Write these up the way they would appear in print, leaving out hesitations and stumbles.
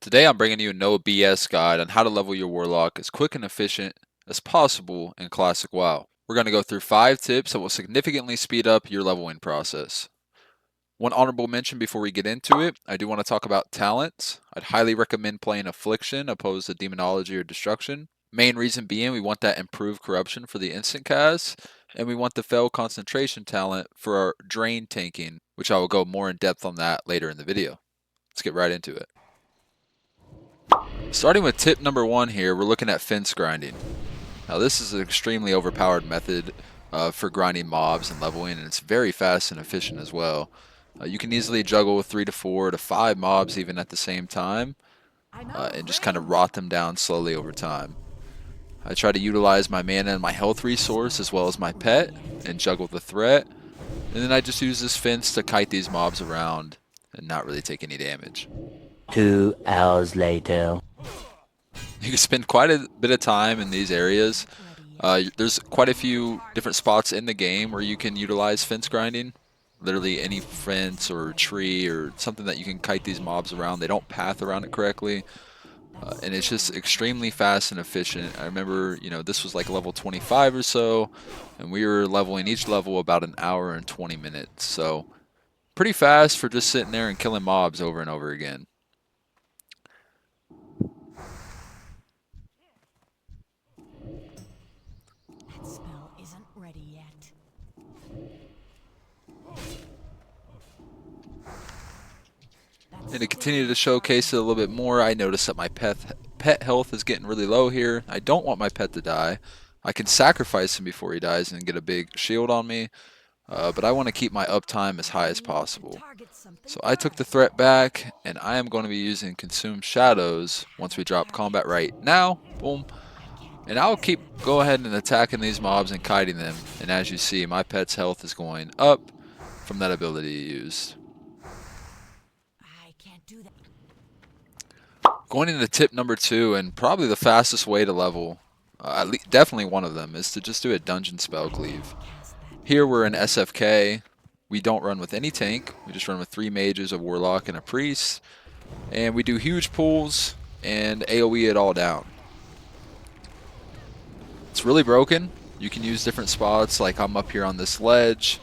Today I'm bringing you a no BS guide on how to level your Warlock as quick and efficient as possible in Classic WoW. We're going to go through 5 tips that will significantly speed up your leveling process. One honorable mention before we get into it, I do want to talk about talents. I'd highly recommend playing Affliction opposed to Demonology or Destruction. Main reason being we want that improved corruption for the instant cast, and we want the Fell concentration talent for our drain tanking, which I will go more in depth on that later in the video. Let's get right into it. Starting with tip number 1 here, we're looking at fence grinding. Now this is an extremely overpowered method for grinding mobs and leveling, and it's very fast and efficient as well. You can easily juggle 3 to 4 to 5 mobs even at the same time, and just kind of rot them down slowly over time. I try to utilize my mana and my health resource as well as my pet and juggle the threat, and then I just use this fence to kite these mobs around and not really take any damage. 2 hours later. You can spend quite a bit of time in these areas. There's quite a few different spots in the game where you can utilize fence grinding. Literally any fence or tree or something that you can kite these mobs around. They don't path around it correctly. And it's just extremely fast and efficient. I remember, this was like level 25 or so, and we were leveling each level about an hour and 20 minutes. So pretty fast for just sitting there and killing mobs over and over again. That spell isn't ready yet. And to continue to showcase it a little bit more, I noticed that my pet health is getting really low here. I don't want my pet to die. I can sacrifice him before he dies and get a big shield on me, but I want to keep my uptime as high as possible. So I took the threat back, and I am going to be using Consume Shadows once we drop combat right now. Boom. And I'll go ahead and attacking these mobs and kiting them. And as you see, my pet's health is going up from that ability used. I can't do that. Going into tip number 2, and probably the fastest way to level, definitely one of them, is to just do a dungeon spell cleave. Here we're in SFK. We don't run with any tank. We just run with 3 mages, a warlock, and a priest. And we do huge pulls and AoE it all down. It's really broken. You can use different spots, like I'm up here on this ledge.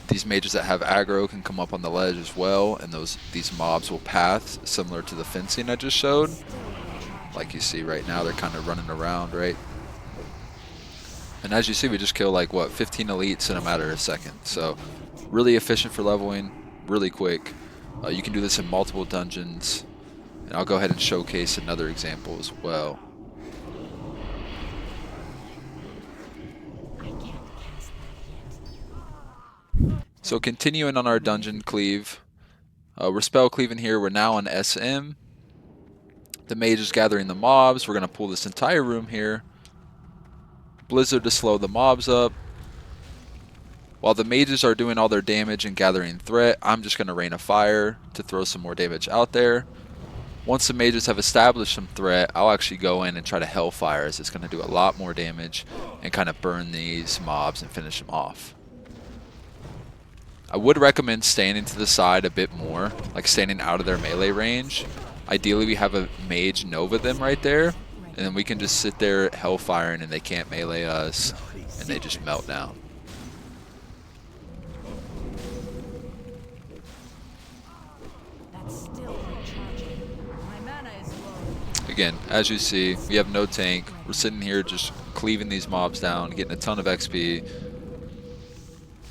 These mages that have aggro can come up on the ledge as well, and these mobs will path similar to the fencing I just showed. Like you see right now, they're kind of running around, right? And as you see, we just kill like, 15 elites in a matter of seconds. So really efficient for leveling, really quick. You can do this in multiple dungeons, and I'll go ahead and showcase another example as well. So continuing on our dungeon cleave, we're spell cleaving here. We're now on SM. The mage is gathering the mobs. We're going to pull this entire room here. Blizzard to slow the mobs up. While the mages are doing all their damage and gathering threat, I'm just going to rain a fire to throw some more damage out there. Once the mages have established some threat, I'll actually go in and try to hellfire, as it's going to do a lot more damage and kind of burn these mobs and finish them off. I would recommend standing to the side a bit more, like standing out of their melee range. Ideally, we have a mage Nova them right there, and then we can just sit there hellfiring and they can't melee us, and they just melt down. That's still recharging. My mana is low. Again, as you see, we have no tank. We're sitting here just cleaving these mobs down, getting a ton of XP.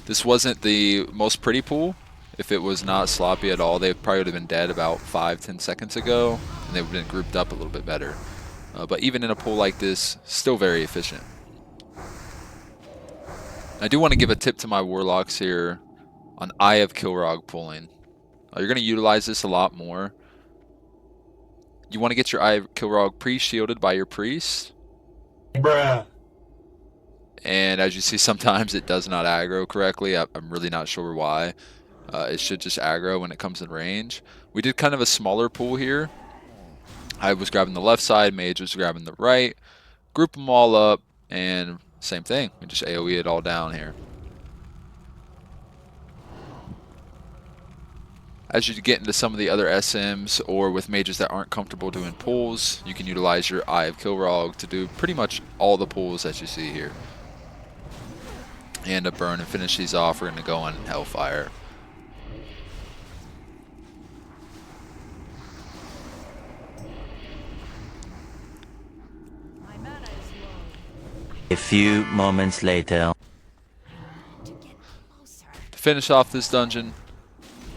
This wasn't the most pretty pool. If it was not sloppy at all, they probably would have been dead about 5-10 seconds ago, and they would have been grouped up a little bit better. But even in a pool like this, still very efficient. I do want to give a tip to my warlocks here on Eye of Kilrog pulling. You're going to utilize this a lot more. You want to get your Eye of Kilrog pre-shielded by your priest. Bruh. And as you see, sometimes it does not aggro correctly. I'm really not sure why. It should just aggro when it comes in range. We did kind of a smaller pool here. I was grabbing the left side, mage was grabbing the right. Group them all up, and same thing. We just AoE it all down here. As you get into some of the other SMs or with mages that aren't comfortable doing pulls, you can utilize your Eye of Kilrog to do pretty much all the pulls that you see here. And to burn and finish these off, we're going to go on Hellfire. My mana is low. A few moments later. To get closer. To finish off this dungeon,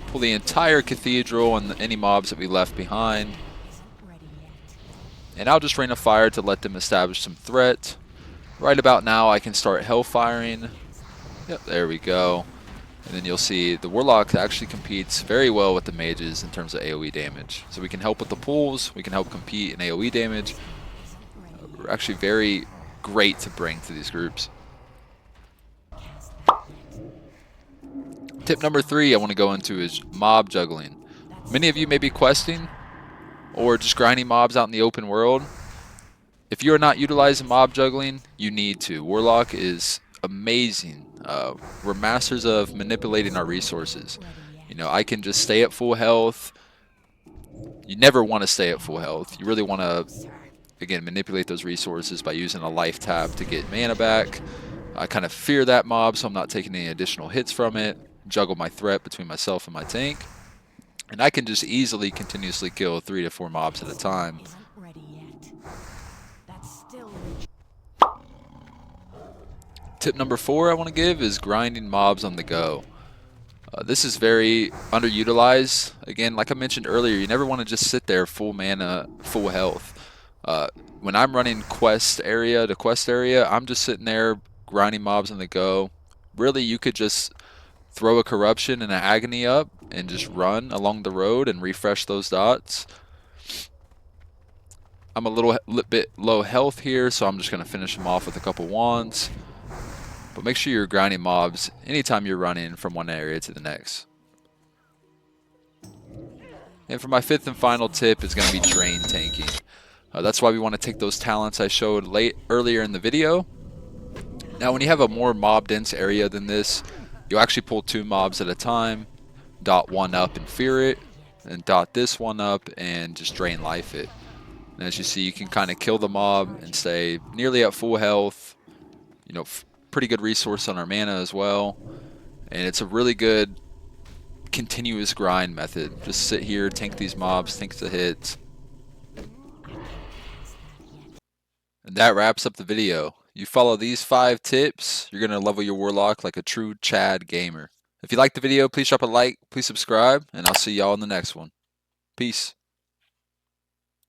pull the entire cathedral and any mobs that we left behind. Isn't ready yet. And I'll just rain a fire to let them establish some threat. Right about now I can start hellfiring. Yep, there we go. And then you'll see the Warlock actually competes very well with the mages in terms of AoE damage. So we can help with the pulls, we can help compete in AoE damage. We're actually very great to bring to these groups. Tip number 3 I want to go into is mob juggling. Many of you may be questing or just grinding mobs out in the open world. If you are not utilizing mob juggling, you need to. Warlock is amazing. We're masters of manipulating our resources. You know, I can just stay at full health. You never want to stay at full health. You really want to, again, manipulate those resources by using a life tab to get mana back. I kind of fear that mob, so I'm not taking any additional hits from it. Juggle my threat between myself and my tank. And I can just easily continuously kill 3 to 4 mobs at a time. Isn't ready yet. That's still Tip number 4 I want to give is grinding mobs on the go. This is very underutilized. Again, like I mentioned earlier, you never want to just sit there full mana, full health. When I'm running quest area to quest area, I'm just sitting there grinding mobs on the go. Really, you could just throw a corruption and an agony up and just run along the road and refresh those dots. I'm a little bit low health here, so I'm just going to finish them off with a couple wands. But make sure you're grinding mobs anytime you're running from one area to the next. And for my 5th and final tip is going to be drain tanking. That's why we want to take those talents I showed earlier in the video. Now when you have a more mob dense area than this, you'll actually pull 2 mobs at a time, dot one up and fear it, and dot this one up and just drain life it. And as you see, you can kind of kill the mob and stay nearly at full health. You know, pretty good resource on our mana as well. And it's a really good continuous grind method. Just sit here, tank these mobs, tank the hits. And that wraps up the video. You follow these 5 tips, you're going to level your Warlock like a true Chad gamer. If you liked the video, please drop a like, please subscribe, and I'll see y'all in the next one. Peace.